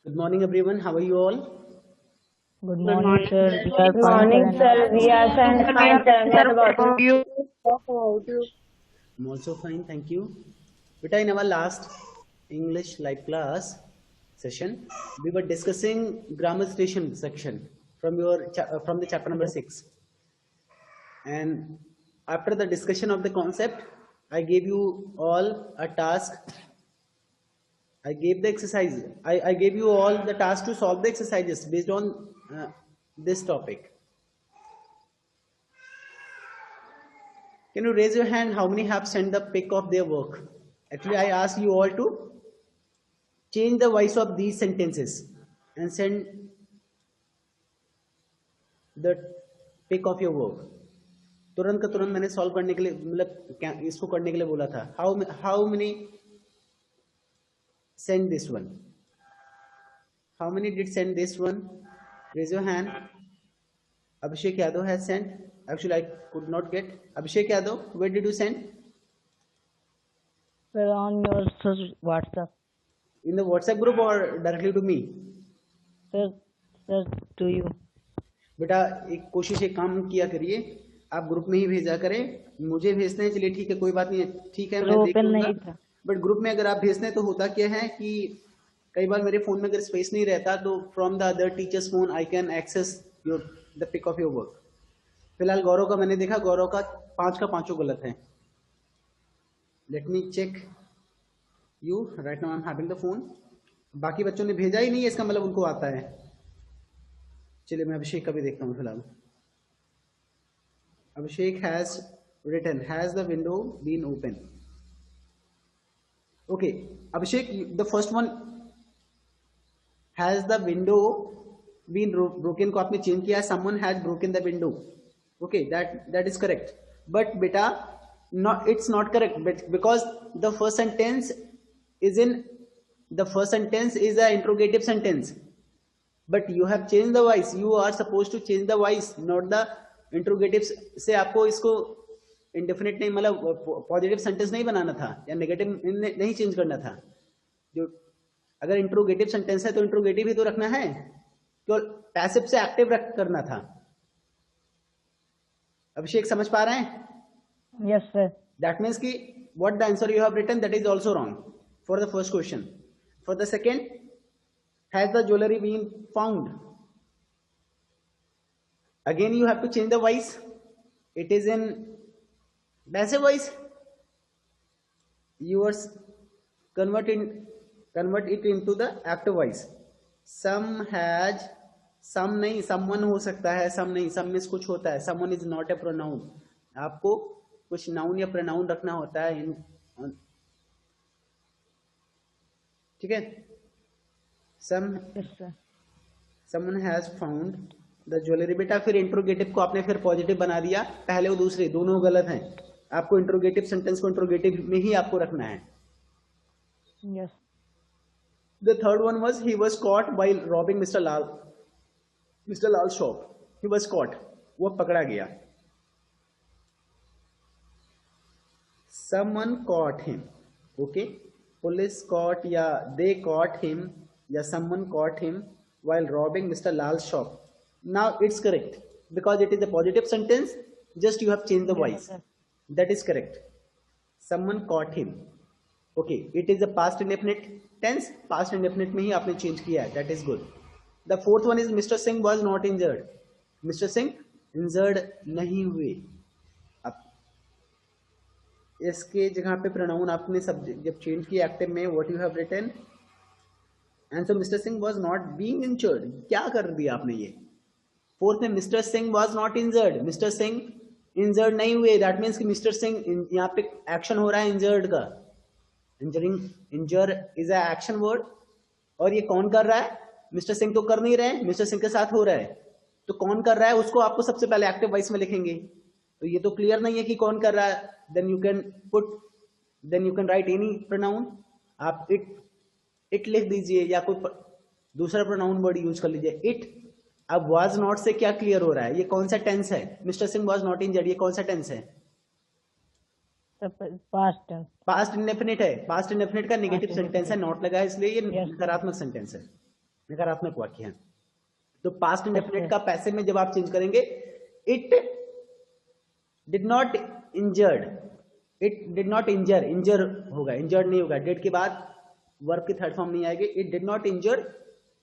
Good morning, everyone. How are you all? Good Good morning, morning, sir. sir. We We are are Good fine, morning, sir. fine, And sir. sir. We are fine, sir. Sir, What what about about you? you? What about you? I'm also fine, thank you. But in our last English live class session, we were discussing grammar station section from the chapter number yes, 6. And after the discussion of the concept, I gave you all a task. I gave the exercise. I gave you all the task to solve the exercises based on this topic. Can you raise your hand how many have sent the pic of their work? Actually, I asked you all to change the voice of these sentences and send the pic of your work. तुरंत का तुरंत मैंने solve करने के लिए मतलब इसको करने के लिए बोला था. How many send this one? How many did send this one? Raise your hand. Abhishek Yadav has sent. Actually, I could not get. Abhishek Yadav, where did you send? sir, on your WhatsApp. In the WhatsApp group or directly to me? Sir, sir, to you. बेटा एक काम किया करिए, आप group में ही भेजा करें. मुझे भेजते हैं, चलिए ठीक है, कोई बात नहीं है, ठीक है, सर, मैं देख ओपन लूंगा. नहीं था. बट ग्रुप में अगर आप भेजते हैं तो होता क्या है कि कई बार मेरे फोन में अगर स्पेस नहीं रहता तो from the other teachers phone I can access your the pic of your work. फिलहाल गौरव का मैंने देखा, गौरव का 5 का 5 गलत है. Let me check you right now. I am having the phone. बाकी बच्चों ने भेजा ही नहीं है, इसका मतलब उनको आता है. चलिए मैं अभिषेक का भी देखता हूँ फिलहाल. Abhishek has written, has the window been open? Okay, Abhishek, the first one, has the window been broken को आपने change किया. Someone has broken the window. Okay, that is correct. But beta, not, it's not correct, but because the first sentence is a interrogative sentence. But you have changed the voice. You are supposed to change the voice, not the interrogative से. आपको इसको indefinite नहीं, मतलब positive sentence नहीं बनाना था या negative नहीं change करना था. जो अगर इंट्रोगेटिव सेंटेंस है तो इंट्रोगेटिव ही तो रखना है, तो पैसिव से एक्टिव करना था. अभिषेक समझ पा रहे हैं? Yes, sir. दैट मीन्स कि what the answer you have written that is also wrong for the first question. For the second, has the jewellery been found? Again you have to change the voice. It is in passive voice. You are convert it into the active voice. Some has, some नहीं, someone हो सकता है, some नहीं, some में कुछ होता है. Someone is not a pronoun. आपको कुछ noun या pronoun रखना होता है ठीक है. Yes, sir. Someone has found the jewellery. बेटा फिर इंट्रोगेटिव को आपने फिर पॉजिटिव बना दिया. पहले वो दूसरे दोनों गलत हैं. आपको इंट्रोगेटिव सेंटेंस को इंट्रोगेटिव में ही आपको रखना है. Yes. The third one was he was caught while robbing mister Lal shop. He was caught, वो पकड़ा गया. Someone caught him. Okay, police caught या दे कॉट हिम या someone caught him while robbing Mr. Lal's shop. Now it's correct because it is a positive sentence. Just you have changed the Yes, voice. sir. That is correct. Someone caught him. Okay, it is a past indefinite tense. Past indefinite में ही आपने change किया है. That is good. The fourth one is Mr. Singh was not injured. Mr. Singh injured नहीं हुए. अब इसके जगह पे pronoun आपने subject जब change किया active में, what you have written, and so Mr. Singh was not being injured. क्या कर दिया आपने ये? फोर्थ में mister Singh was not injured. Mister Singh injured नहीं हुए. दैट मीन्स कि मिस्टर सिंह, यहाँ पे एक्शन हो रहा है इंजर्ड का. Injuring, injure is a action word. और ये कौन कर रहा है? मिस्टर सिंह तो कर नहीं रहे हैं, मिस्टर सिंह के साथ हो रहा है. तो कौन कर रहा है उसको आपको सबसे पहले एक्टिव वॉइस में लिखेंगे. तो ये तो क्लियर नहीं है कि कौन कर रहा है. Then you can write any pronoun. आप इट लिख दीजिए या कोई दूसरा प्रोनाउन वर्ड यूज कर लीजिए. इट. अब वाज नॉट से क्या क्लियर हो रहा है? ये कौन सा टेंस है? Mister Singh was not injured, ये कौन सा टेंस है? Past tense. पास्ट इंडेफिनिट है. पास्ट इंडेफिनिट का नेगेटिव Past सेंटेंस है, indefinite. नॉट लगा है इसलिए ये Yes, sir. नकारात्मक सेंटेंस है. नकारात्मक वाक्य है। तो पास्ट इंडेफिनिट का पैसिव में जब आप चेंज करेंगे, it did not injured, it did not injure, injure होगा, इंजर्ड नहीं होगा, डिड के बाद वर्ब की थर्ड फॉर्म नहीं आएगी। It did not injure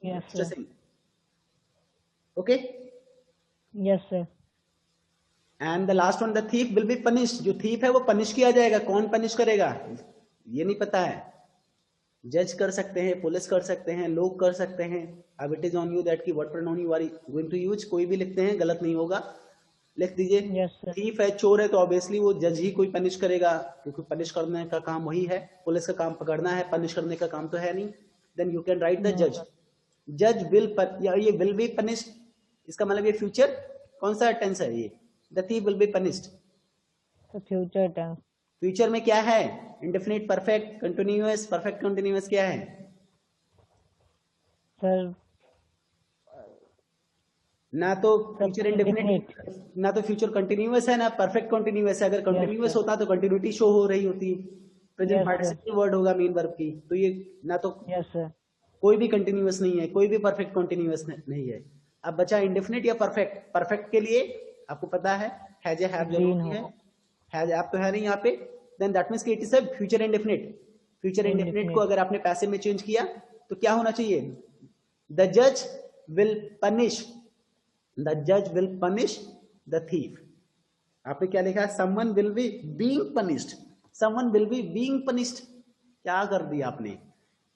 mister Singh. Okay, yes sir. And the last one, the thief will be punished, जो thief है वो पनिश किया जाएगा। कौन पनिश करेगा ये नहीं पता है, जज कर सकते हैं, पुलिस कर सकते हैं, लोग कर सकते हैं। अब it is on you that की what pronoun you are going to use. कोई भी लिखते हैं, गलत नहीं होगा, लिख दीजिए। Yes sir. थीफ है, चोर है, तो ऑब्वियसली वो जज ही कोई पनिश करेगा, क्योंकि पनिश करने का काम वही है। पुलिस का काम पकड़ना है, पनिश करने का काम तो है नहीं। Then you can right the जज, जज विल, या ये विल बी पनिश्ड, इसका मतलब ये फ्यूचर कौन सा टेंस है ये, the thief will be punished. तो फ्यूचर टेंस। फ्यूचर में क्या है, indefinite, perfect, continuous. Perfect continuous क्या है सर? ना तो फ्यूचर इंडेफिनिट, ना तो फ्यूचर कंटिन्यूअस है, ना परफेक्ट कंटिन्यूअस है। अगर कंटिन्यूअस होता तो कंटिन्यूटी शो हो रही होती, प्रेजेंट पार्टिसिपल वर्ड होगा मेन वर्ब की। तो ये ना तो यस सर। कोई भी कंटिन्यूअस नहीं है, कोई भी परफेक्ट कंटिन्यूअस नहीं है। अब बचा इंडेफिनिट या परफेक्ट। परफेक्ट के लिए आपको पता है हैज, हैव जरूरी है, हैज आप तो है नहीं यहाँ पे। देन दैट मींस कि it is a future indefinite. Future indefinite को अगर आपने पैसिव में चेंज किया तो क्या होना चाहिए, द जज विल पनिश, द जज विल पनिश द थीफ। आपने क्या लिखा है, someone will be being punished, someone will be being punished. क्या कर दिया आपने,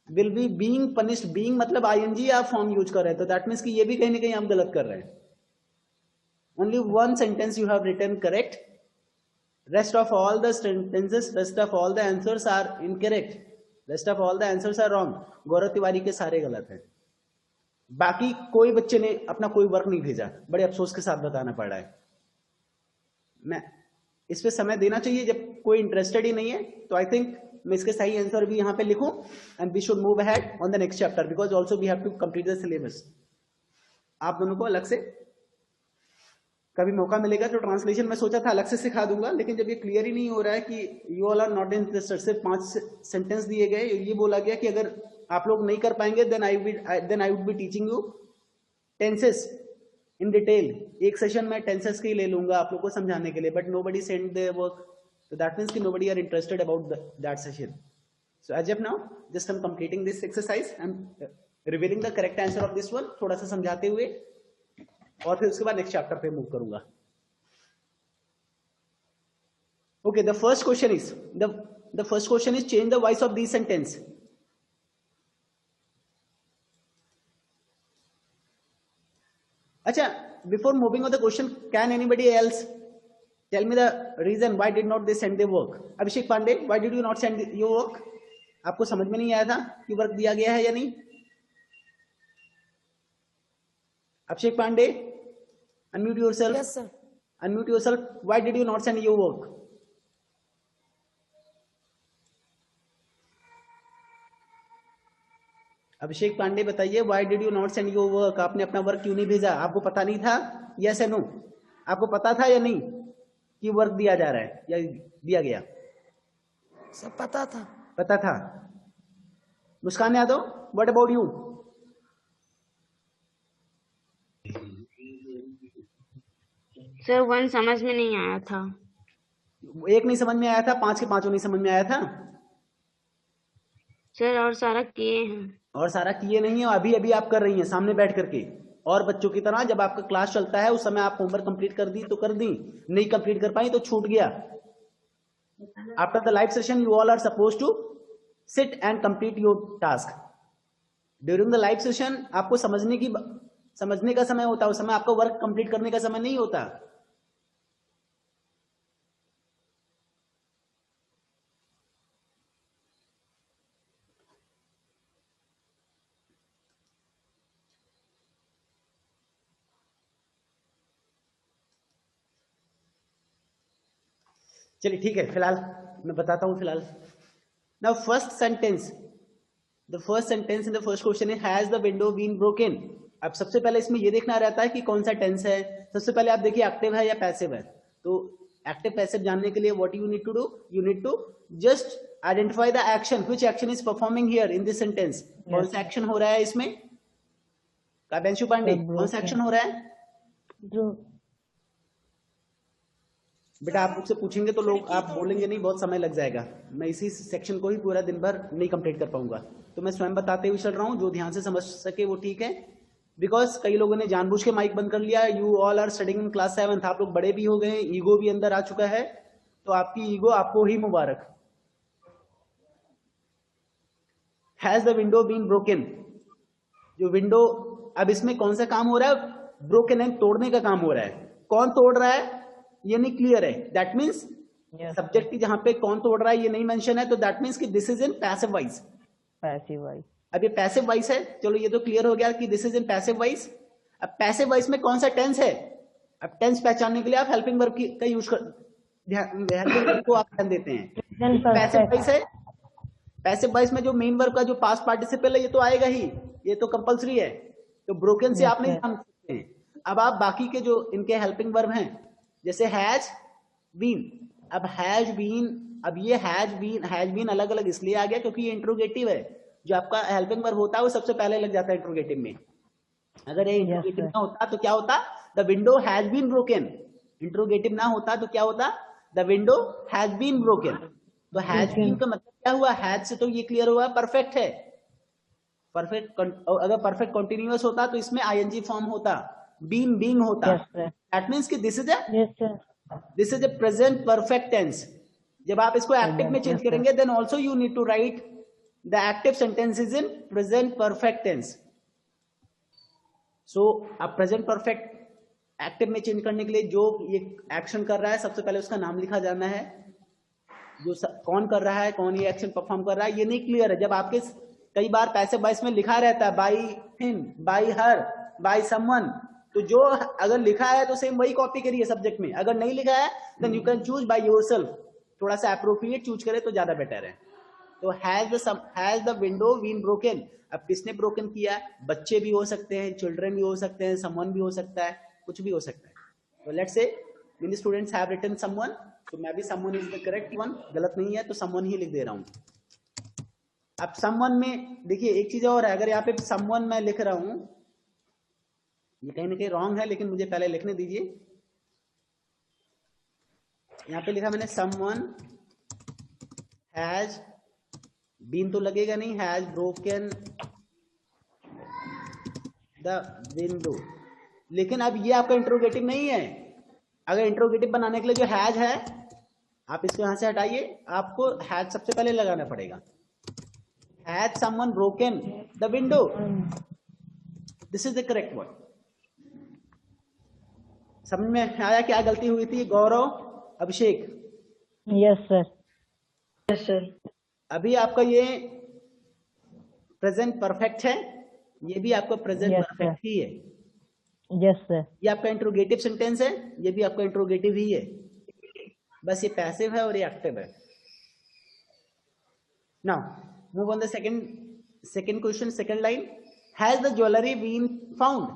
will be being punished, being मतलब आईएनजी आप फॉर्म यूज कर रहे हैं, तो दैट मींस कि ये भी कहीं ना कहीं आप गलत कर रहे हैं। Only one sentence you have written correct, rest of all the sentences, rest of all the answers are incorrect, rest of all the answers are wrong। गौरव तिवारी के सारे गलत हैं, बाकी कोई बच्चे ने अपना कोई वर्क नहीं भेजा, बड़े अफसोस के साथ बताना पड़ रहा है। मैं इस पे समय देना चाहिए, जब कोई इंटरेस्टेड ही नहीं है तो आई थिंक मैं इसके सही आंसर भी यहाँ पे लिखूं, and we should move ahead on the next chapter because also we have to complete the syllabus. आप दोनों को अलग से कभी मौका मिलेगा तो ट्रांसलेशन में सोचा था अलग से सिखा दूंगा, लेकिन जब ये क्लियर ही नहीं हो रहा है कि you all are not interested, सिर्फ 5 सेंटेंस दिए गए, ये बोला गया कि अगर आप लोग नहीं कर पाएंगे then I would be teaching you tenses in detail. एक सेशन में टेंसेस के ही ले लूंगा आप लोग को समझाने के लिए, but nobody send their work, so that means कि nobody are interested about that session. So as of now just I'm completing this exercise, I'm revealing the correct answer of this one, थोड़ा सा समझाते हुए, और फिर उसके बाद next chapter पे मूव करूंगा। Okay, the first question is change the voice of these sentence. अच्छा, before moving on the question, can anybody else tell me the reason why did not they send their work? Abhishek Pandey, why did you not send your work? आपको समझ में नहीं आया था कि work दिया गया है या नहीं? Abhishek Pandey, unmute yourself. Yes, sir. Unmute yourself. Why did you not send your work? अभिषेक पांडे बताइए, why did you not send your work? आपने अपना वर्क क्यों नहीं भेजा? आपको पता नहीं था? यस या नो? आपको पता था या नहीं कि वर्क दिया जा रहा है या दिया गया? सब पता था। पता था। Muskan Yadav, what about you? Sir 1 समझ में नहीं आया था। एक नहीं समझ में आया था, 5 के 5 नहीं समझ में आया था सर, और सारा किए हैं। और सारा किए नहीं है, अभी अभी आप कर रही हैं सामने बैठ करके, और बच्चों की तरह जब आपका क्लास चलता है उस समय आप होमवर्क कंप्लीट कर दी तो कर दी, नहीं कंप्लीट कर पाई तो छूट गया। After the live session you all are suppose to sit and complete your task. During the live session आपको समझने का समय होता है, उस समय आपका वर्क कंप्लीट करने का समय नहीं होता। चलिए ठीक है, फिलहाल मैं बताता हूं। फिलहाल now first sentence, the first sentence in the first question is has the window been broken. अब सबसे पहले इसमें ये देखना रहता है कि कौन सा टेंस है। सबसे पहले आप देखिए एक्टिव है या पैसिव है। तो एक्टिव पैसिव जानने के लिए what you need to do, you need to just identify the action, which action is performing here in this sentence. कौन सा एक्शन हो रहा है इसमें? काव्यांशु पांडे Sir, कौन सा एक्शन हो रहा है जो बेटा? आप मुझसे पूछेंगे तो लोग आप बोलेंगे नहीं, बहुत समय लग जाएगा, मैं इसी सेक्शन को ही पूरा दिन भर नहीं कंप्लीट कर पाऊंगा, तो मैं स्वयं बताते हुए चल रहा हूँ, जो ध्यान से समझ सके वो ठीक है। बिकॉज कई लोगों ने जानबूझ के माइक बंद कर लिया। You all are studying in class 7, आप लोग बड़े भी हो गए, ईगो भी अंदर आ चुका है, तो आपकी ईगो आपको ही मुबारक। Has the window been broken, जो विंडो, अब इसमें कौन सा काम हो रहा है? ब्रोकन है, तोड़ने का काम हो रहा है। कौन तोड़ रहा है ये नहीं क्लियर है, दैट मीन्स Yes, सब्जेक्ट की जहां पे कौन तोड़ रहा है ये नहीं मेंशन है, तो दैट मीन्स कि this is in passive voice. Passive voice. अब ये पैसिव वॉइस है, चलो ये तो क्लियर हो गया कि this is in passive voice. अब पैसिव वॉइस में कौन सा टेंस है? अब टेंस पहचानने के लिए आप हेल्पिंग वर्ब का यूज कर, हेल्पिंग वर्ब को आप ध्यान देते हैं। पैसिव वॉइस है, पैसिव वॉइस में जो मेन वर्ब का जो पास्ट पार्टिसिपल है ये तो आएगा ही, ये तो कंपलसरी है, तो ब्रोकन से Yes, आप नहीं sir. जान सकते हैं। अब आप बाकी के जो इनके हेल्पिंग वर्ब हैं, जैसे हैज बीन, अब हैज बीन, अब ये हैज बीन अलग अलग इसलिए आ गया क्योंकि ये इंट्रोगेटिव है। जो आपका हेल्पिंग वर्ब होता है वो सबसे पहले लग जाता है इंट्रोगेटिव में। अगर ये इंट्रोगेटिव sir. ना होता तो क्या होता? The window has been broken. Interrogative ना होता तो क्या होता? The window has been broken. तो हैज बीन का मतलब क्या हुआ? हैज से तो ये क्लियर हुआ परफेक्ट है। परफेक्ट, अगर परफेक्ट कंटिन्यूअस होता तो इसमें आईएनजी फॉर्म होता, बीन बीइंग होता। Yes, sir. दैट मींस कि this is Yes, sir. A present perfect tense. जब आप इसको एक्टिव में चेंज Yes, sir. करेंगे then also you need to write the active sentences in present perfect tense. So अब present perfect active में change करने के लिए जो ये एक्शन कर रहा है सबसे पहले उसका नाम लिखा जाना है। जो कौन कर रहा है, कौन ये एक्शन परफॉर्म कर रहा है ये नहीं क्लियर है। जब आपके कई बार पैसिव वॉइस में लिखा रहता है by him, by her, by someone, तो जो अगर लिखा है तो सेम वही कॉपी करिए सब्जेक्ट में। अगर नहीं लिखा है then you can choose by yourself, थोड़ा सा अप्रोप्रिएट चूज करे तो ज्यादा बेटर है। तो has the window been broken, अब किसने ब्रोकन किया? बच्चे भी हो सकते हैं, चिल्ड्रन भी हो सकते हैं, समवन भी हो सकता है, कुछ भी हो सकता है। तो let's say many students have written someone, तो मैं भी someone is the correct one, गलत नहीं है तो समवन ही लिख दे रहा हूं। अब समवन में देखिए एक चीज और है, अगर यहाँ पे समवन मैं लिख रहा हूं, ये कहीं ना कहीं रॉन्ग है लेकिन मुझे पहले लिखने दीजिए। यहाँ पे लिखा मैंने समवन हैज बीन, तो लगेगा नहीं, हैज ब्रोकन द विंडो। लेकिन अब ये आपका इंट्रोगेटिव नहीं है। अगर इंट्रोगेटिव बनाने के लिए जो हैज है आप इसको यहां से हटाइए, आपको हैज सबसे पहले लगाना पड़ेगा। Has someone broken the window, this is the correct word. समझ में आया क्या गलती हुई थी? गौरव, अभिषेक, Yes, sir. Yes, sir. अभी आपका ये प्रेजेंट परफेक्ट है, ये भी आपका प्रेजेंट Yes, परफेक्ट sir. ही है। Yes, sir. ये आपका इंट्रोगेटिव सेंटेंस है, ये भी आपका इंट्रोगेटिव ही है, बस ये पैसिव है और ये एक्टिव है। Now move on the second question, second line. Has the jewellery been found,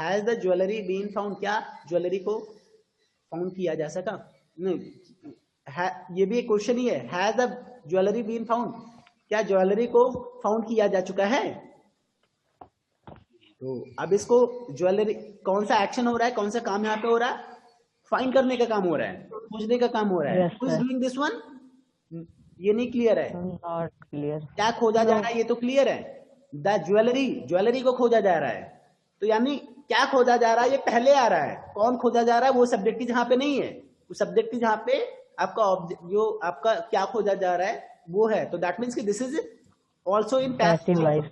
has the jewellery been found, क्या ज्वेलरी को फाउंड किया जा सका? नहीं, ये भी एक क्वेश्चन ही है। Has the jewellery been found, क्या ज्वेलरी को फाउंड किया जा चुका है? तो अब इसको ज्वेलरी, कौन सा एक्शन हो रहा है, कौन सा काम यहाँ पे हो रहा है? फाइंड करने का काम हो रहा है, खोजने का काम हो रहा है। Yes, who is sir. Doing this one? ये नहीं क्लियर है। Not clear. क्या खोजा जा रहा है ये तो क्लियर है। द ज्वेलरी, ज्वेलरी को खोजा जा रहा है, तो यानी क्या खोजा जा रहा है ये पहले आ रहा है। कौन खोजा जा रहा है वो सब्जेक्ट की जहां पे नहीं है, वो सब्जेक्ट की जहां पे आपका जो आपका क्या खोजा जा रहा है वो है। तो दैट मीन्स कि this is also in Passive voice.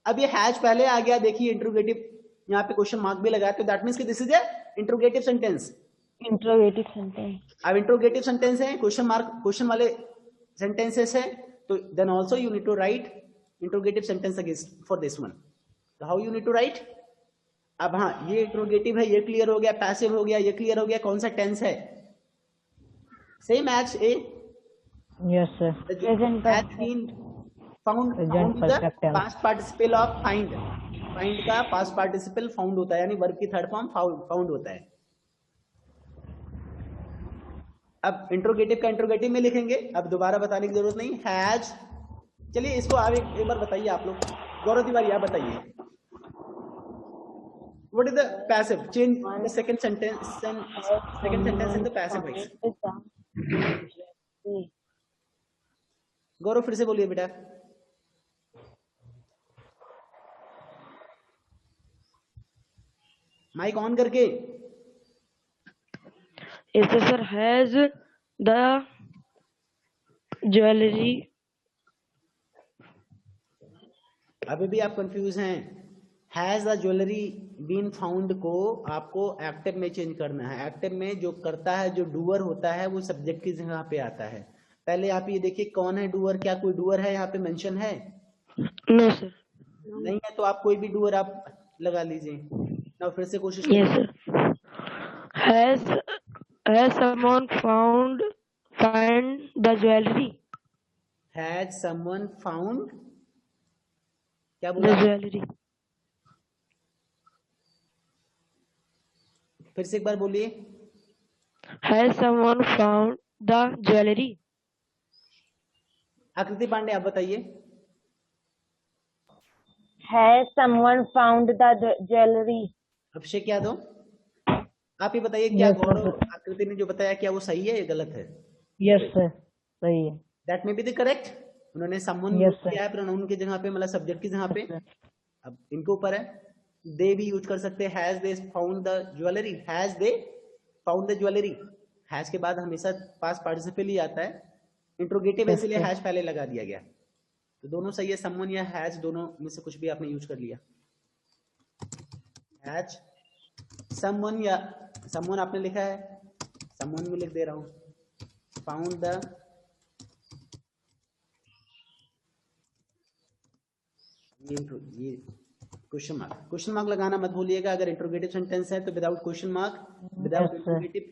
अब ये हैज पहले आ गया, देखिए इंट्रोगेटिव यहाँ पे क्वेश्चन मार्क भी लगाया, तो दैट मीन्स कि this is a interrogative sentence. Interrogative sentence. अब इंट्रोगेटिव सेंटेंस है, क्वेश्चन मार्क, क्वेश्चन वाले सेंटेंसेस है, तो then also you need to write interrogative sentence against for this one. तो how you need to write? अब हाँ, ये इंट्रोगेटिव है, ये क्लियर हो गया, पैसिव हो गया, ये क्लियर हो गया, कौन सा टेंस है? Same as a Yes, sir. Present has perfect. been found, Present found is perfect the tense. past participle of find, find का past participle found होता है, यानी वर्ब की थर्ड फॉर्म found होता है। अब इंट्रोगेटिव का इंट्रोगेटिव में लिखेंगे, अब दोबारा बताने की जरूरत नहीं। हैज, चलिए इसको आप एक बार बताइए आप लोग, गौरव तिवारी आप बताइए। What is the passive? Change the second sentence in the passive voice. गौरव फिर से बोलिए बेटा. माइक ऑन करके. Yes, sir. Has the jewelry? अभी भी आप कंफ्यूज हैं. Has the jewellery been found को आपको एक्टिव में चेंज करना है. एक्टिव में जो करता है, जो डूअर होता है, वो सब्जेक्ट की जगह पे आता है. पहले आप ये देखिए कौन है डूअर. क्या कोई डूअर है यहाँ पे मेंशन है? No, sir. नहीं है तो आप कोई भी डूअर आप लगा लीजिए. ना फिर से कोशिश Yes, करिए. sir. Has someone find the jewelry? Has someone found. क्या The बोला? jewelry. फिर से एक बार बोलिए. Has someone found the jewelry? आकृति पांडे आप बताइए. Has someone found the jewelry? Abhishek Yadav आप ही बताइए. क्या Yes, गौरव sir. आकृति ने जो बताया क्या वो सही है या गलत है? Yes, sir. सही है. दैट में बी द करेक्ट. उन्होंने समवन Yes, यूज sir. किया है प्रोनाउन की जगह पे, मतलब सब्जेक्ट की जगह पे. Yes, sir. अब इनके ऊपर है. दे भी यूज कर सकते हैं. Has they found the jewellery. Has they found the jewellery. Has के बाद हमेशा पास पार्टिसिपल ही आता है. इंट्रोगेटिव Yes, इसलिए sir. हैज पहले लगा दिया गया. तो दोनों सही है. समवन या हैज दोनों में से कुछ भी आपने यूज कर लिया. हैज समवन या समवन आपने लिखा है. समवन में लिख दे रहा हूं. फाउंड द ये क्वेश्चन मार्क लगाना मत भूलिएगा. अगर इंट्रोगेटिव सेंटेंस है तो without question mark, without Yes, sir. Interrogative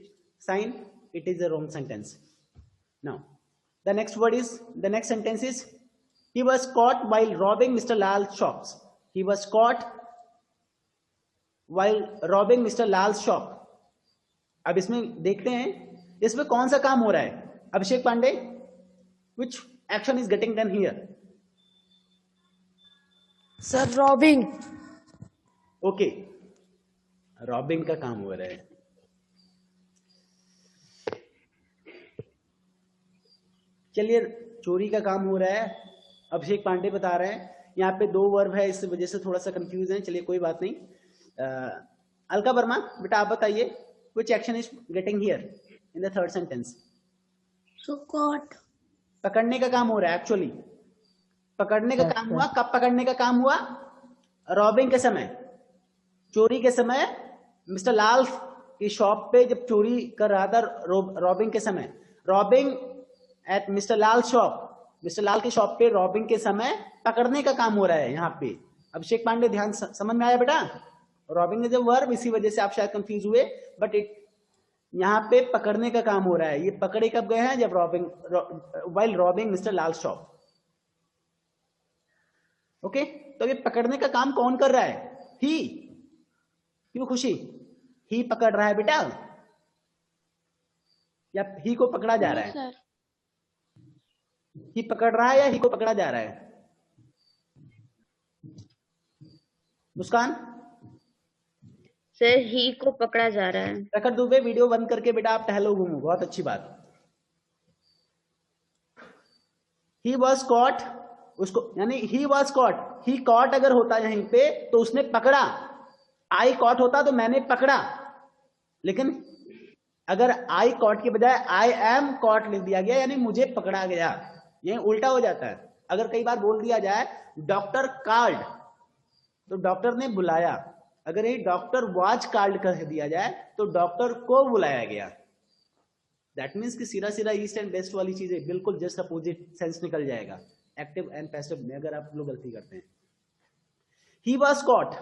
sign, it is a wrong sentence. Now the next word is, the next sentence is he was caught while robbing Mr. Lal's shops. He was caught while robbing Mr. Lal's shop. अब इसमें देखते हैं इसमें कौन सा काम हो रहा है. Abhishek Pandey, which action is getting done here? Sir, robbing. Okay, robbing का काम हो रहा है. चलिए, चोरी का काम हो रहा है. अभिषेक पांडे बता रहे हैं. यहाँ पे दो वर्ब है, इस वजह से थोड़ा सा कंफ्यूज है. चलिए कोई बात नहीं. अलका वर्मा बेटा आप बताइए, which action is getting here in the third sentence? So caught. पकड़ने का काम हो रहा है. एक्चुअली पकड़ने का काम हुआ. कब पकड़ने का काम हुआ? रॉबिंग के समय, चोरी के समय. मिस्टर लाल की शॉप पे जब चोरी कर रहा था, रॉबिंग के समय, robbing at mister Lal shop, mister लाल की शॉप पे रॉबिंग के समय पकड़ने का काम हो रहा है. यहाँ पे अभिषेक पांडे ध्यान समझ में आया बेटा? रॉबिंग इज अ वर्ब, इसी वजह से आप शायद कंफ्यूज हुए. बट इट यहाँ पे पकड़ने का काम हो रहा है. ये पकड़े कब गए हैं? जब robbing, while robbing mister Lal shop. Okay, तो ये पकड़ने का काम कौन कर रहा है? ही. क्यों खुशी? ही पकड़ रहा है बेटा, या ही को पकड़ा जा रहा है? ही पकड़ रहा है या ही को पकड़ा जा रहा है? मुस्कान सर, ही को पकड़ा जा रहा है. प्रखर दुबे, वीडियो बंद करके बेटा आप टहलो घूमो. बहुत अच्छी बात. ही वॉज कॉट, उसको यानी he was caught. He caught अगर होता यहीं पे तो उसने पकड़ा. आई कॉट होता तो मैंने पकड़ा. लेकिन अगर आई कॉट के बजाय आई एम कॉट लिख दिया गया, यानी मुझे पकड़ा गया. ये उल्टा हो जाता है. अगर कई बार बोल दिया जाए डॉक्टर कॉल्ड, तो डॉक्टर ने बुलाया. अगर ये डॉक्टर वाज कॉल्ड कर दिया जाए तो डॉक्टर को बुलाया गया. दैट मीन्स कि सीधा सीधा ईस्ट एंड वेस्ट वाली चीजें बिल्कुल जस्ट अपोजिट सेंस निकल जाएगा एक्टिव एंड पैसिव में, अगर आप लोग गलती करते हैं. ही वॉज कॉट,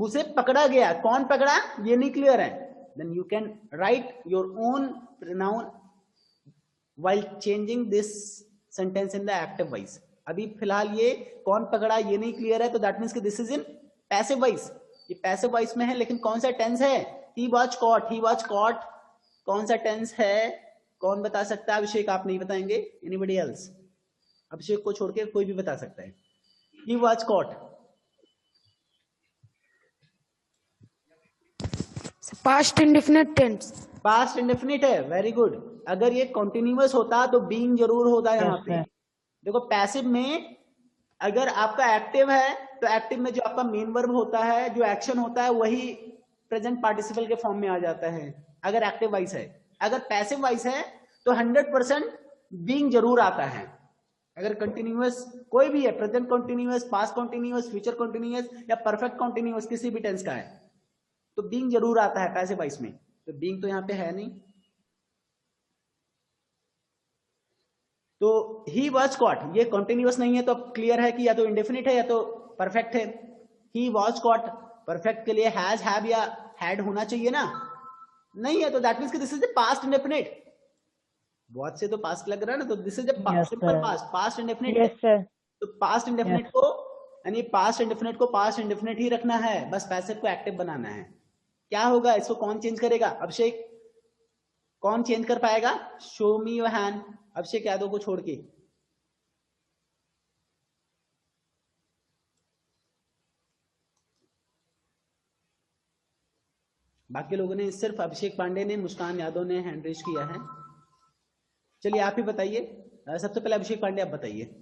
उसे पकड़ा गया. कौन पकड़ा ये नहीं क्लियर है. Then you can write your own pronoun while changing this sentence in the active voice. अभी फिलहाल ये कौन पकड़ा ये नहीं क्लियर है, तो दैट मीन्स कि this is in passive voice. ये पैसिव वॉइस में है, लेकिन कौन सा टेंस है? ही was caught. He was cot कौन सा टेंस है? कौन बता सकता है? अभिषेक आप नहीं बताएंगे? Anybody else? अभिषेक को छोड़ के कोई भी बता सकता है. ही was cot. Past indefinite tense. Past indefinite है, वेरी गुड। अगर ये कॉन्टिन्यूअस होता तो बीइंग जरूर होता यहाँ Yes, पे। sir. देखो पैसिव में अगर आपका एक्टिव है तो एक्टिव में जो आपका मेन वर्ब होता है, जो एक्शन होता है, वही प्रेजेंट पार्टिसिपल के फॉर्म में आ जाता है अगर एक्टिव वॉइस है। अगर पैसिव वॉइस है तो 100% बीइंग जरूर आता है। अगर कंटिन्यूअस कोई भी है, present continuous, past continuous, future continuous या परफेक्ट कंटिन्यूअस किसी भी टेंस का है तो बीइंग जरूर आता है पैसिव वॉइस में। तो बीइंग तो यहाँ पे है नहीं। तो ही वॉज कॉट, ये कॉन्टिन्यूअस नहीं है तो क्लियर है कि या तो इंडेफिनिट है या तो परफेक्ट है। ही वॉज कॉट परफेक्ट के लिए हैज, हैव या हैड होना चाहिए ना, नहीं है तो that means this is A past indefinite. बहुत से तो पास्ट लग रहा है ना, तो this is A Yes, simple sir. Past, past indefinite है। Yes, sir. तो पास्ट इंडेफिनिट Yes. को यानी पास्ट इंडेफिनिट को पास्ट इंडेफिनिट ही रखना है, बस पैसिव को एक्टिव बनाना है। क्या होगा, इसको कौन चेंज करेगा? अभिषेक, कौन चेंज कर पाएगा? Show me your hand. Abhishek Yadav को छोड़ के। बाकी लोगों ने, सिर्फ अभिषेक पांडे ने, मुस्कान यादव ने हैंड रेज किया है। चलिए आप ही बताइए। सबसे पहले अभिषेक पांडे आप बताइए।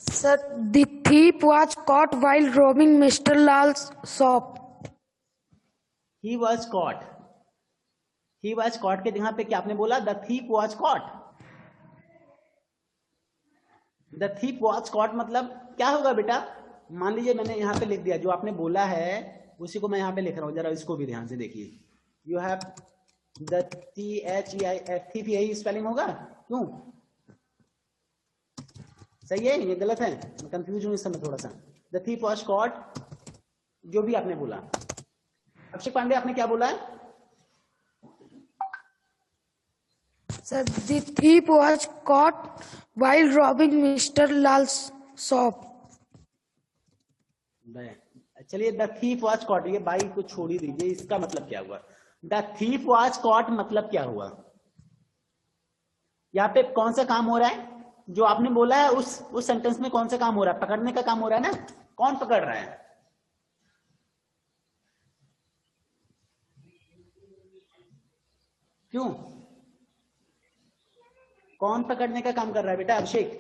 Sir, the thief was caught while robbing Mr. Lal's shop. He was caught, he was cot के जगह पे क्या आपने बोला? The thief was caught. The thief was caught मतलब क्या होगा बेटा? मान लीजिए मैंने यहाँ पे लिख दिया, जो आपने बोला है उसी को मैं यहाँ पे लिख रहा हूँ, जरा इसको भी ध्यान से देखिए। यू हैव द थीफ, यही स्पेलिंग होगा? क्यों सही है, ये गलत है? मैं कंफ्यूज हूँ इस समय थोड़ा सा। द थीफ वॉज कॉट, जो भी आपने बोला। अभिषेक पांडे आपने क्या बोला है? Sir, the thief was caught while robbing Mr. Lal's shop. चलिए, द थीफ वॉज कॉट, ये बाई को छोड़ ही दीजिए, इसका मतलब क्या हुआ? द थीफ वॉज कॉट मतलब क्या हुआ? यहाँ पे कौन सा काम हो रहा है? जो आपने बोला है उस सेंटेंस में कौन सा काम हो रहा है? पकड़ने का काम हो रहा है ना। कौन पकड़ रहा है? क्यों? कौन पकड़ने का काम कर रहा है बेटा? अभिषेक,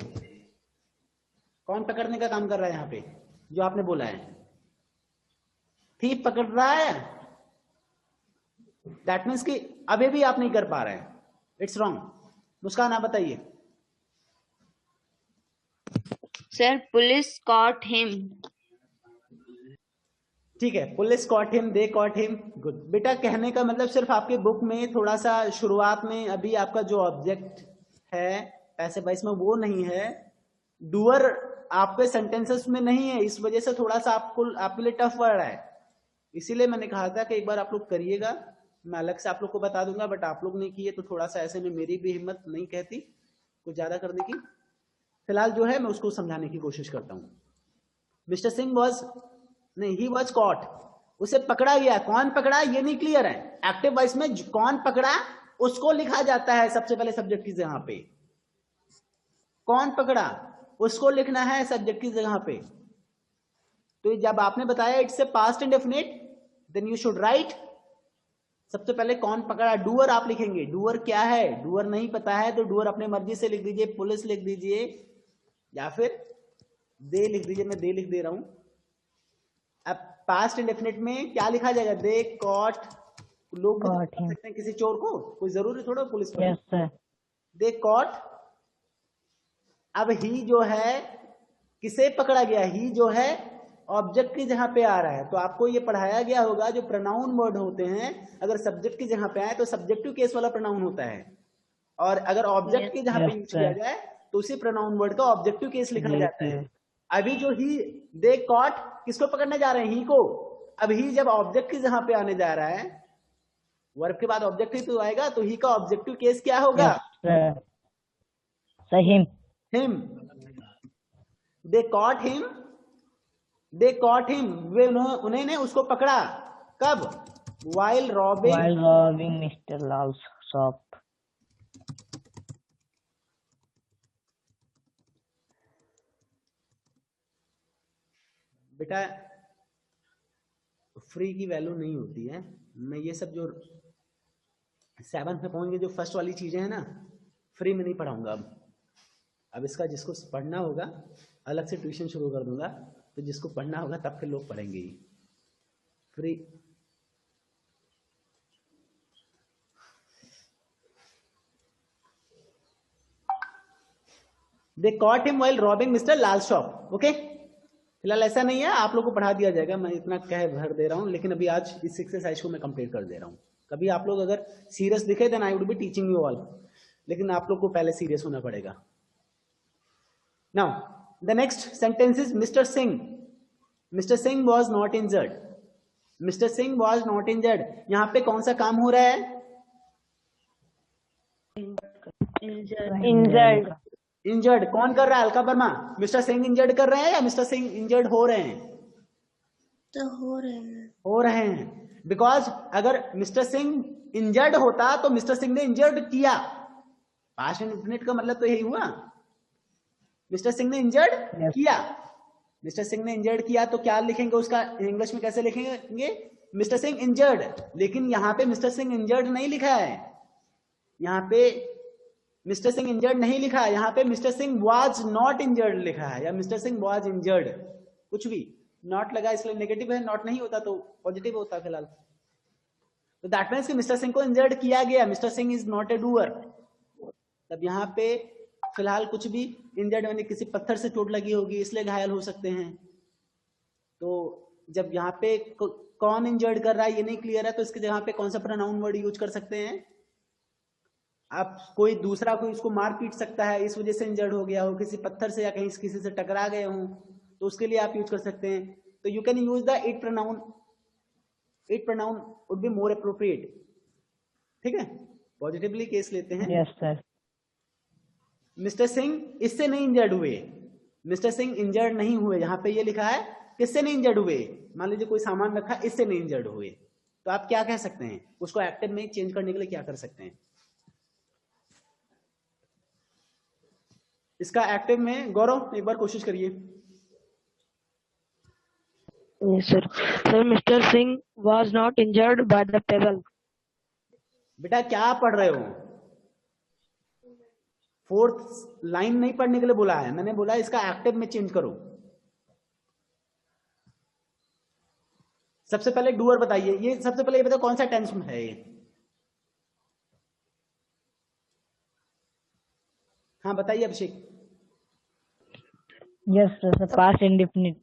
कौन पकड़ने का काम कर रहा है यहाँ पे जो आपने बोला है? थीफ पकड़ रहा है। दैट मीन्स कि अभी भी आप नहीं कर पा रहे हैं, इट्स रॉन्ग। मुस्कान आप बताइए। Sir, police caught him. ठीक है, police cot him, they caught him, good. बेटा कहने का मतलब सिर्फ आपके बुक में थोड़ा सा शुरुआत में अभी आपका जो ऑब्जेक्ट है पैसिव वॉइस में वो नहीं है, डूअर आपके सेंटेंसेस में नहीं है, इस वजह से थोड़ा सा आपके लिए टफ वर्ड है। इसीलिए मैंने कहा था कि एक बार आप लोग करिएगा, मैं अलग से आप लोग को बता दूंगा, बट आप लोग नहीं किए तो थोड़ा सा ऐसे में मेरी भी हिम्मत नहीं कहती कुछ ज्यादा करने की। फिलहाल जो है मैं उसको समझाने की कोशिश करता हूँ। मिस्टर सिंह वॉज, नहीं, ही वॉज कॉट, उसे पकड़ा गया। कौन पकड़ा ये नहीं क्लियर है। एक्टिव वॉइस में कौन पकड़ा उसको लिखा जाता है सबसे पहले सब्जेक्ट की जगह पे। कौन पकड़ा उसको लिखना है सब्जेक्ट की जगह पे। तो जब आपने बताया it's a past indefinite, then you should write सबसे पहले कौन पकड़ा। डूअर आप लिखेंगे। डूअर क्या है? डूअर नहीं पता है तो डूअर अपने मर्जी से लिख दीजिए, पुलिस लिख दीजिए या फिर दे लिख दीजिए। मैं दे लिख दे रहा हूं। अब पास्ट इंडेफिनिट में क्या लिखा जाएगा? They caught. लोग भी तो Caught पकड़ him. सकते हैं किसी चोर को, कोई जरूरी थोड़ा पुलिस पर। Yes, sir. They caught. अब ही जो है किसे पकड़ा गया? ही जो है ऑब्जेक्ट की जगह पे आ रहा है। तो आपको ये पढ़ाया गया होगा जो प्रोनाउन वर्ड होते हैं अगर सब्जेक्ट की जगह पे आए तो सब्जेक्टिव केस वाला प्रोनाउन होता है, और अगर ऑब्जेक्ट की जगह पे Yes, यूज किया sir. जाए तो उसी प्रोनाउन वर्ड का ऑब्जेक्टिव केस लिखा Yes, जाता है। sir. अभी जो ही दे कॉट किसको पकड़ने जा रहे हैं? ही को। अब ही जब ऑब्जेक्ट की जगह पे आने जा रहा है, वर्ब के बाद ऑब्जेक्ट ही तो आएगा, तो ही का ऑब्जेक्टिव केस क्या होगा? Yes, sir. So him. Him. They caught him, they caught him, वे उन्हें ने उसको पकड़ा। कब? While robbing, While robbing Mr. Lal's shop. बेटा फ्री की वैल्यू नहीं होती है। मैं ये सब जो 7th में पहुंच गए जो फर्स्ट वाली चीजें हैं ना, फ्री में नहीं पढ़ाऊंगा अब इसका जिसको पढ़ना होगा अलग से ट्यूशन शुरू कर दूंगा, तो जिसको पढ़ना होगा तब फिर लोग पढ़ेंगे ही। Free they caught him while robbing mister Lal shop. Okay, फिलहाल ऐसा नहीं है, आप लोग को पढ़ा दिया जाएगा, मैं इतना कह भर दे रहा हूं, लेकिन अभी आज इस एक्सरसाइज को मैं कंप्लीट कर दे रहा हूं। कभी आप लोग अगर सीरियस दिखे then I would be teaching you all, लेकिन आप लोग को पहले सीरियस होना पड़ेगा। Now the next sentence is mister Singh was not injured. Mister Singh was not injured, यहां पे कौन सा काम हो रहा है? Injured. इंजर्ड कौन कर रहा है? अलका वर्मा। मिस्टर सिंह इंजर्ड कर रहे हैं या मिस्टर सिंह इंजर्ड हो रहे हैं? तो हो रहे हैं, बिकॉज अगर मिस्टर सिंह इंजर्ड होता तो मिस्टर सिंह ने इंजर्ड किया। पास्ट इंडेफिनिट का मतलब तो यही हुआ, मिस्टर सिंह ने इंजर्ड किया। मिस्टर सिंह ने इंजर्ड किया तो क्या लिखेंगे उसका इंग्लिश में, कैसे लिखेंगे? Mister Singh injured. लेकिन यहां पे मिस्टर सिंह इंजर्ड नहीं लिखा है, यहां पे मिस्टर सिंह इंजर्ड नहीं लिखा है, यहां पे mister Singh was not injured लिखा है, या मिस्टर सिंह वाज इंजर्ड, कुछ भी। नॉट लगा इसलिए नेगेटिव है, नॉट नहीं होता तो पॉजिटिव होता फिलहाल। तो दैट मीन्स कि मिस्टर सिंह को इंजर्ड किया गया, mister Singh is not a doer. तब यहाँ पे फिलहाल कुछ भी इंजर्ड यानी किसी पत्थर से चोट लगी होगी इसलिए घायल हो सकते हैं। तो जब यहाँ पे कौन इंजर्ड कर रहा है ये नहीं क्लियर है, तो इसके जगह पे कौन सा प्रोनाउन वर्ड यूज कर सकते हैं आप? कोई दूसरा कोई उसको मार पीट सकता है, इस वजह से इंजर्ड हो गया हो, किसी पत्थर से या कहीं किसी से टकरा गए हो, तो उसके लिए आप यूज कर सकते हैं। तो you can use the it pronoun. It pronoun would be more appropriate. ठीक है, पॉजिटिवली केस लेते हैं। Yes, sir. मिस्टर सिंह इससे नहीं इंजर्ड हुए, मिस्टर सिंह इंजर्ड नहीं हुए। यहां पे ये लिखा है किससे नहीं इंजर्ड हुए। मान लीजिए कोई सामान रखा, इससे नहीं इंजर्ड हुए, तो आप क्या कह सकते हैं? उसको एक्टिव में चेंज करने के लिए क्या कर सकते हैं? इसका एक्टिव में गौरव एक बार कोशिश करिए। Yes, sir. Sir, Mr. Singh was not injured by the pebble. बेटा क्या पढ़ रहे हो? 4th लाइन नहीं पढ़ने के लिए बोला है, मैंने बोला इसका एक्टिव में चेंज करो। सबसे पहले डूअर बताइए, ये सबसे पहले ये बताओ कौन सा टेंस में है ये? हाँ बताइए अभिषेक। Yes, sir. Past indefinite.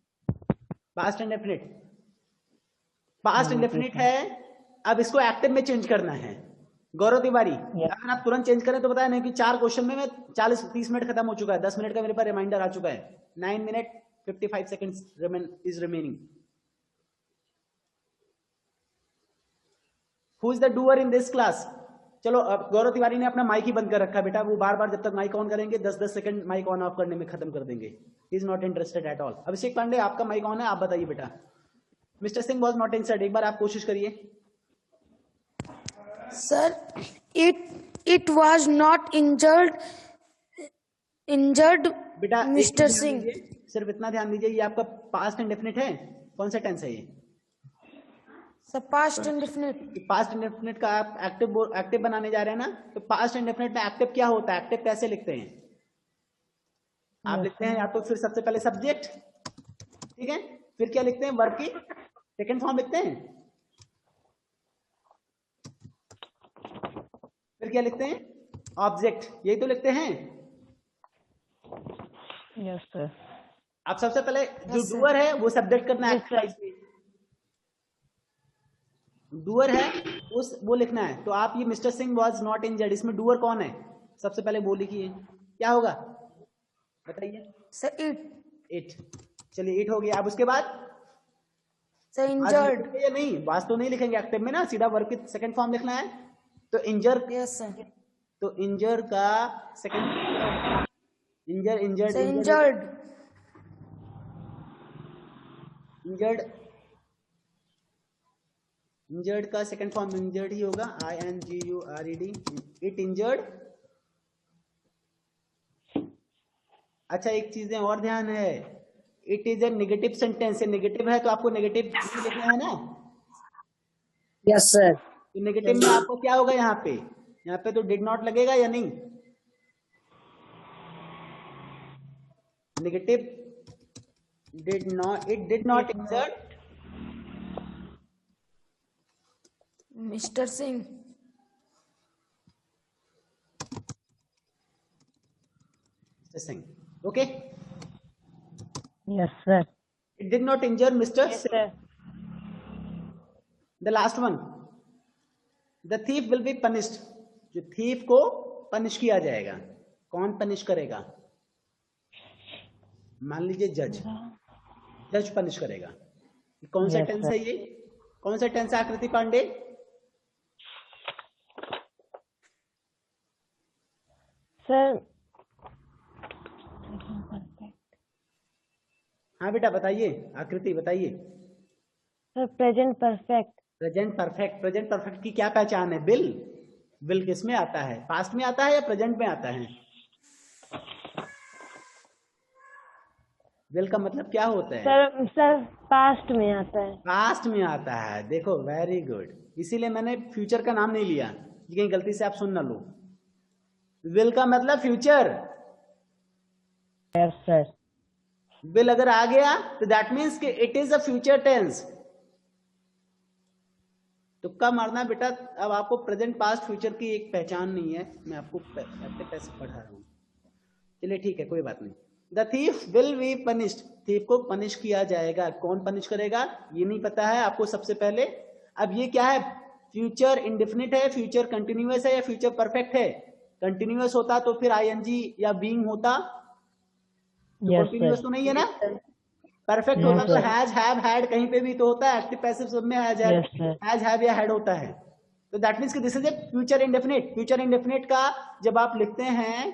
Past indefinite. Past indefinite है, अब इसको एक्टिव में चेंज करना है। गौरव तिवारी, अगर आप तुरंत चेंज करें तो बताया नहीं कि 4 क्वेश्चन में मैं 40-30 मिनट खत्म हो चुका है, 10 मिनट का मेरे पास रिमाइंडर आ चुका है। 9 minute 55 seconds is remaining. Who is the doer in this class? चलो अब गौरव तिवारी ने अपना माइक ही बंद कर रखा है बेटा, वो बार बार जब तक माइक ऑन करेंगे 10-10 सेकंड माइक ऑन ऑफ करने में खत्म कर देंगे। He is not interested at all. Abhishek Pandey आपका माइक ऑन है, आप बताइए बेटा। Mister Singh was not injured, एक बार आप कोशिश करिए। Sir it was not injured बेटा मिस्टर सिंह। सिर्फ इतना ध्यान दीजिए, ये आपका पास्ट इंडेफिनिट है, कौन सा टेंस है ये? Sir past indefinite. Past indefinite का आप एक्टिव बनाने जा रहे हैं ना, तो पास्ट इंडेफिनिट में एक्टिव क्या होता है? एक्टिव कैसे लिखते हैं आप? लिखते हैं या तो फिर सबसे पहले सब्जेक्ट, ठीक है, फिर क्या लिखते हैं? वर्ब की सेकंड फॉर्म लिखते हैं, फिर क्या लिखते हैं? ऑब्जेक्ट, यही तो लिखते हैं। Yes, sir. अब सबसे पहले जो डूअर है वो सब्जेक्ट करना है, डूअर है उस वो लिखना है। तो आप ये mister Singh was not injured, इसमें डूअर कौन है? सबसे पहले वो लिखिए, क्या होगा बताइए? Sir it. चलिए इट हो गया। अब उसके बाद सर इंजर्ड। या नहीं, वाज तो नहीं लिखेंगे एक्टिव में ना, सीधा वर्ब की सेकंड फॉर्म लिखना है। तो इंजर, यस सर। तो इंजर का सेकंड इंजर्ड इंजर्ड का सेकंड फॉर्म इंजर्ड ही होगा, INGURED। It injured. अच्छा एक चीजें और ध्यान है, it is a negative sentence. Negative है तो आपको नेगेटिव लिखना है ना, Yes, sir. तो नेगेटिव में आपको क्या होगा यहाँ पे तो डिड नॉट लगेगा या नहीं? Negative it did not insert Mr. Singh. Mr. Singh. Okay? Yes, sir. It did not injure Mr. Yes, Singh. sir. The last one. The thief will be punished. जो thief को punish किया जाएगा, कौन punish करेगा? मान लीजिए जज punish करेगा। कौन सा टेंस है ये? कौन सा टेंस है आकृति पांडे? सर हाँ बेटा बताइए, आकृति बताइए। Sir present perfect. Present perfect. Present perfect की क्या पहचान है? विल किस में आता है? पास्ट में आता है या प्रेजेंट में आता है? विल का मतलब क्या होता है? सर पास्ट में आता है। पास्ट में आता है। देखो वेरी गुड, इसीलिए मैंने फ्यूचर का नाम नहीं लिया, कहीं गलती से आप सुन ना लो। विल का मतलब फ्यूचर। Yes sir. विल अगर आ गया तो दैट मीन्स कि it is a future tense. तुक्का मारना बेटा। अब आपको प्रेजेंट पास्ट फ्यूचर की एक पहचान नहीं है, मैं आपको अपने पैसे पढ़ा रहा हूँ। चलिए ठीक है, कोई बात नहीं। The thief will be punished. Thief को पनिश किया जाएगा। कौन पनिश करेगा ये नहीं पता है आपको सबसे पहले। अब ये क्या है? फ्यूचर इंडेफिनिट है, फ्यूचर कंटिन्यूअस है या फ्यूचर परफेक्ट है? कंटिन्यूअस होता तो फिर आईएनजी या बीइंग होता। कंटिन्यूअस तो नहीं है ना। परफेक्ट होता तो हैज, हैव, हैड कहीं पे भी तो होता है। एक्टिव पैसिव सब में हैज, हैव या हैड होता है। तो दैट मीन्स कि this is A future indefinite. Future indefinite का जब आप लिखते हैं,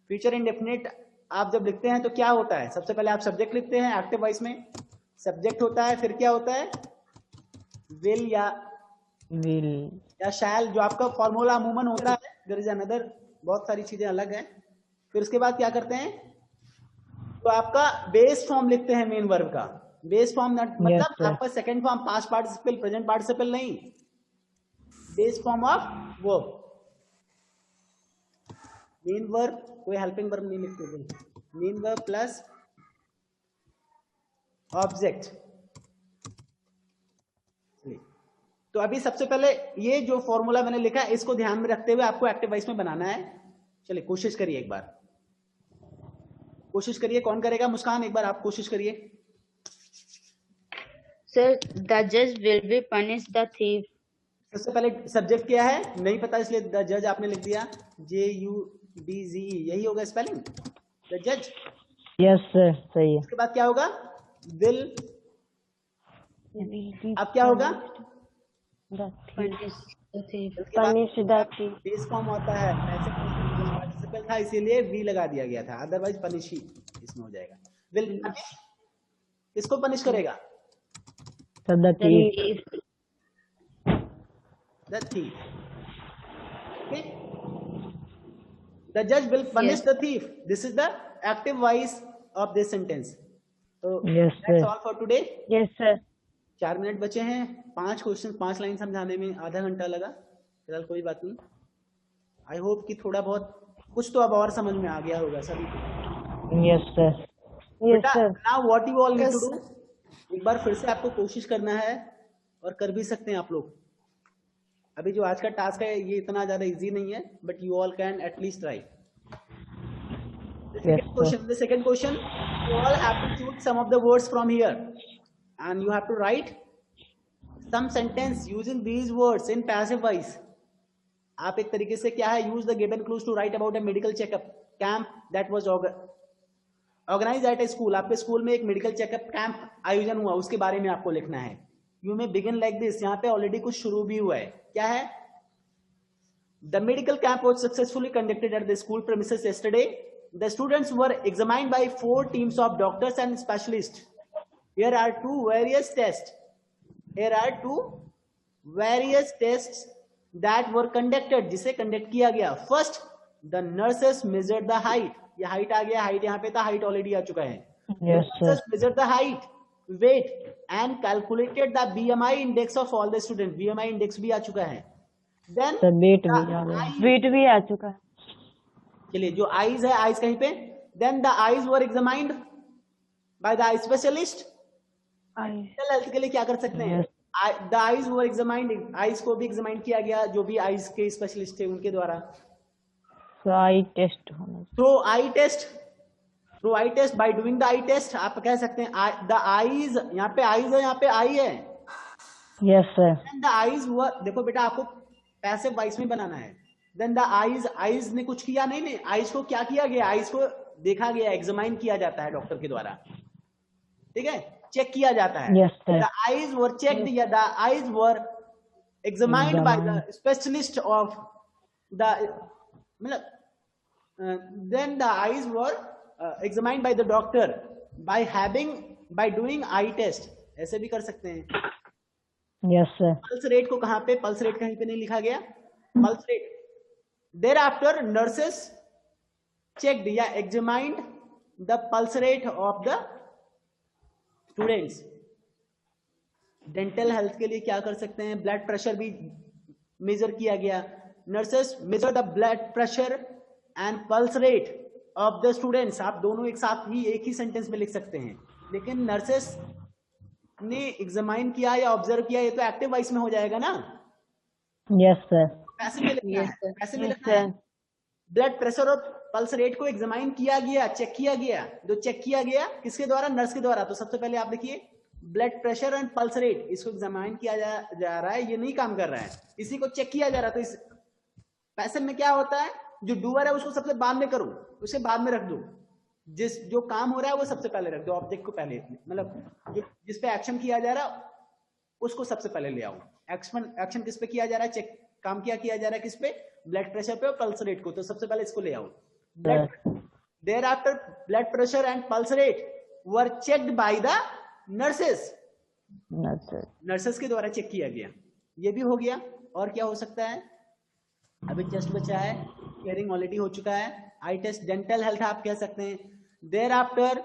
फ्यूचर इंडेफिनिट आप जब लिखते हैं तो क्या होता है? सबसे पहले आप सब्जेक्ट लिखते हैं, एक्टिव वॉइस में सब्जेक्ट होता है, फिर क्या होता है? विल या शैल, जो आपका फॉर्मूला अमूमन होता है। देयर इज अनदर, बहुत सारी चीजें अलग हैं। फिर उसके बाद क्या करते हैं? तो आपका बेस फॉर्म लिखते हैं मेन वर्ब का। बेस फॉर्म मतलब आपका second form, past participle, present participle नहीं, base form of verb. Main verb, कोई हेल्पिंग वर्ब नहीं लिखते। Main verb plus object. तो अभी सबसे पहले ये जो फॉर्मूला मैंने लिखा है इसको ध्यान में रखते हुए आपको एक्टिव वॉइस में बनाना है। चलिए कोशिश करिए, एक बार कोशिश करिए। कौन करेगा? मुस्कान, एक बार आप कोशिश करिए। Sir, the judge will be punish the thief. सबसे पहले सब्जेक्ट क्या है नहीं पता, इसलिए द जज आपने लिख दिया। JUDZE, यही होगा स्पेलिंग, द जज। यस सर, सही है। उसके बाद क्या होगा? विल। अब क्या होगा? Punish the thief. Punish the thief. Base form होता है, ऐसे पार्टिसिपल था इसीलिए वी लगा दिया गया था, अदरवाइज पनिश ही इसमें हो जाएगा। विल किसको पनिश करेगा? The thief. The thief. Okay. The judge will punish the thief. This is the active voice of this sentence. So Yes, that's sir. all for today. Yes sir. 4 minute बचे हैं। 5 question 5 line समझाने में आधा घंटा लगा। फिलहाल कोई बात नहीं। आई होप कि थोड़ा बहुत कुछ तो अब और समझ में आ गया होगा सभी को। Yes sir. Yes sir. Now what you all need to do, एक बार फिर से आपको कोशिश करना है और कर भी सकते हैं आप लोग। अभी जो आज का टास्क है ये इतना ज्यादा इजी नहीं है, but you all can at least try. The second question, you all have to choose some of the words from here and you have to write some sentence using these words in passive voice. आप एक तरीके से क्या है, use the given clues to write about a medical checkup camp that was organized at a school. आपके school में एक medical checkup camp आयोजन हुआ, उसके बारे में आपको लिखना है। You may begin like this. यहाँ पे ऑलरेडी कुछ शुरू भी हुआ है। क्या है? The medical camp was successfully conducted at the school premises yesterday. The students were examined by 4 teams of doctors and specialists. Here are 2 various tests. Here are 2 various tests that were conducted, जिसे conduct किया गया। First, the nurses measured the height. ये height आ गया, height यहाँ पे था, height already आ चुका है। Yes, sir. Nurses measured the height weight and calculated the BMI index of all the student. BMI index भी आ चुका है. देन सर वेट भी आ गया. वेट भी आ चुका है. चलिए जो आईज है, आईज कहीं पे. Then the eyes were examined by the eye specialist. Mental health के लिए क्या कर सकते हैं? The eyes were examined, eyes को भी एग्जामाइन किया गया, जो भी आईज के स्पेशलिस्ट थे उनके द्वारा. आई टेस्ट होना. Through eye test, through eye test, by doing the eye test. आप कह सकते हैं द आईज, यहाँ पे आईज है, यहाँ पे आई है. Yes sir. द आईज वर, देखो बेटा आपको पैसिव वॉइस में बनाना है. देन द आईज, आईज ने कुछ किया नहीं. नहीं, आईज को क्या किया गया? आईज को देखा गया, एग्जामाइन किया जाता है डॉक्टर के द्वारा. ठीक है, चेक किया जाता है. Yes, sir. The eyes were checked या the eyes were examined by the specialist of the, मतलब then the eyes were examined by the doctor by doing eye test. ऐसे भी कर सकते हैं. Yes sir. पल्स रेट को कहाँ पे? पल्स रेट कहीं पे नहीं लिखा गया. Pulse rate. thereafter nurses checked या examined the pulse rate of the students. Dental health के लिए क्या कर सकते हैं? ब्लड प्रेशर भी मेजर किया गया. Nurses measure the blood pressure and pulse rate of the students. आप दोनों एक साथ ही एक ही सेंटेंस में लिख सकते हैं, लेकिन नर्सेस ने एग्जामाइन किया या ऑब्जर्व किया, ये तो एक्टिव वॉइस में हो जाएगा ना. Yes sir. पैसे में लिखना है, पैसे में लिखना है. ब्लड प्रेशर और पल्स रेट को एग्जामाइन किया गया, चेक किया गया. जो चेक किया गया किसके द्वारा? नर्स के द्वारा. तो सबसे पहले आप देखिए blood pressure and pulse rate, इसको एग्जामाइन किया जा रहा है, ये नहीं काम कर रहा है, इसी को चेक किया जा रहा है. तो इस पैसिव में क्या होता है? जो डूअर है उसको सबसे बाद में करो, उसे बाद में रख दो. जो काम हो रहा है वो सबसे पहले रख दो, ऑब्जेक्ट को पहले, मतलब जो जिस पे एक्शन किया जा रहा है उसको सबसे पहले ले आओ. एक्शन किस पे किया जा रहा है? चेक, काम किया जा रहा है किस पे? ब्लड प्रेशर पे और पल्स रेट को. तो सबसे पहले इसको ले आओ. thereafter blood pressure and pulse rate were checked by the nurses. Nurses के द्वारा चेक किया गया. ये भी हो गया. और क्या हो सकता है? अभी जस्ट बचा है. हियरिंग ऑलरेडी हो चुका है. आई टेस्ट. डेंटल हेल्थ आप कह सकते हैं. देयर आफ्टर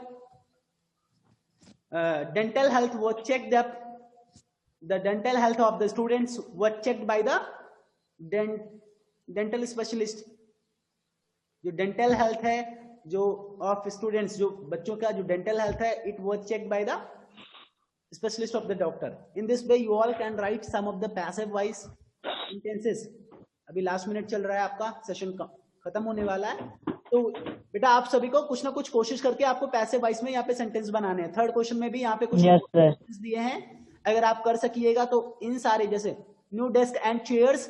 डेंटल हेल्थ वो check the dental health of the students were checked by the dental specialist. जो डेंटल हेल्थ है जो ऑफ स्टूडेंट्स, जो बच्चों का जो डेंटल हेल्थ है, it was checked by the specialist of the doctor. In this way you all can write some of the passive voice sentences. अभी last minute चल रहा है, आपका सेशन खत्म होने वाला है. तो बेटा आप सभी को कुछ ना कुछ कोशिश करके आपको पैसिव वॉइस में यहाँ पे सेंटेंस बनाने हैं. थर्ड क्वेश्चन में भी यहाँ पे कुछ सेंटेंस दिए हैं. अगर आप कर सकिएगा तो इन सारे, जैसे न्यू डेस्क एंड चेयर्स